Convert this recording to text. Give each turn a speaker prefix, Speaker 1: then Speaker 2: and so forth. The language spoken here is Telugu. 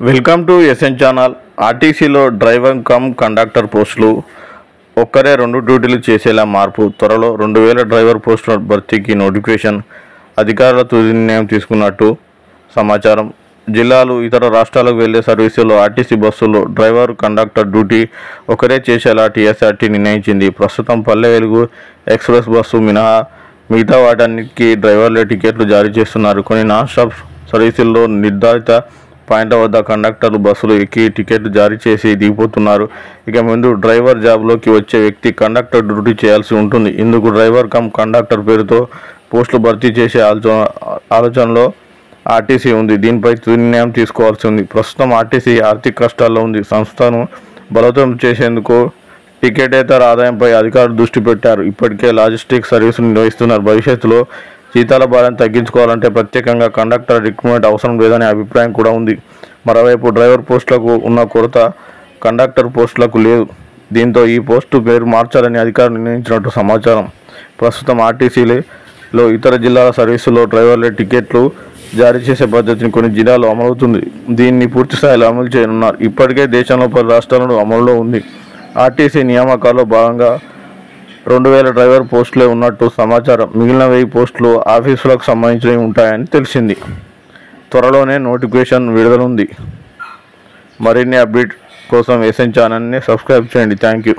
Speaker 1: Welcome to SN channel. ఆర్టీసీలో డ్రైవర్ కమ్ కండక్టర్ పోస్టులు ఒక్కరే 2 డ్యూటీలు చేసేలా మార్పు. త్వరలో 2000 డ్రైవర్ పోస్టుల భర్తీకి నోటిఫికేషన్. అధికారుల తుది నిర్ణయం తీసుకున్నట్టు సమాచారం. జిల్లాలు ఇతర రాష్ట్రాలకు వెళ్లే సర్వీసుల్లో ఆర్టీసీ బస్సుల్లో డ్రైవర్ కండక్టర్ డ్యూటీ ఒకరే చేసేలా టీఎస్ఆర్టీ నిర్ణయించింది. ప్రస్తుతం పల్లె వెలుగు ఎక్స్ప్రెస్ బస్సు మినహా మిగతా వాటన్నిటికీ డ్రైవర్లే టికెట్లు జారీ చేస్తున్నారు. కొన్ని నాన్ స్టాప్ సర్వీసుల్లో నిర్ధారిత పాయింట్ల వద్ద కండక్టర్లు బస్సులు ఎక్కి టికెట్లు జారీ చేసి దిగిపోతున్నారు. ఇక ముందు డ్రైవర్ జాబ్లోకి వచ్చే వ్యక్తి కండక్టర్ డ్యూటీ చేయాల్సి ఉంటుంది. ఇందుకు డ్రైవర్ కమ్ కండక్టర్ పేరుతో పోస్టులు భర్తీ చేసే ఆలోచనలో ఆర్టీసీ ఉంది. దీనిపై తుది నిర్ణయం తీసుకోవాల్సి ఉంది. ప్రస్తుతం ఆర్టీసీ ఆర్థిక కష్టాల్లో ఉంది. సంస్థను బలోపేతం చేసేందుకు టికెటేతర ఆదాయంపై అధికారులు దృష్టి పెట్టారు. ఇప్పటికే లాజిస్టిక్ సర్వీసులు నిర్వహిస్తున్నారు. భవిష్యత్తులో జీతాల భారాన్ని తగ్గించుకోవాలంటే ప్రత్యేకంగా కండక్టర్ రిక్రూట్మెంట్ అవసరం లేదనే అభిప్రాయం కూడా ఉంది. మరోవైపు డ్రైవర్ పోస్టులకు ఉన్న కొరత కండక్టర్ పోస్టులకు లేదు. దీంతో ఈ పోస్టు పేరు మార్చాలని అధికారులు నిర్ణయించినట్టు సమాచారం. ప్రస్తుతం ఆర్టీసీలో ఇతర జిల్లాల సర్వీసుల్లో డ్రైవర్లే టికెట్లు జారీ చేసే పద్ధతిని కొన్ని జిల్లాల్లో అమలవుతుంది. దీన్ని పూర్తి స్థాయిలో అమలు చేయనున్నారు. ఇప్పటికే దేశంలో 10 రాష్ట్రాలలో అమలులో ఉంది. ఆర్టీసీ నియామకాల్లో భాగంగా 2000 డ్రైవర్ పోస్టులే ఉన్నట్టు సమాచారం. మిగిలిన 1000 పోస్టులు ఆఫీసులకు సంబంధించినవి ఉంటాయని తెలిసింది. త్వరలోనే నోటిఫికేషన్ విడుదల ఉంది. మరిన్ని అప్డేట్ కోసం ఎస్ఎన్ ఛానల్ని సబ్స్క్రైబ్ చేయండి. Thank you.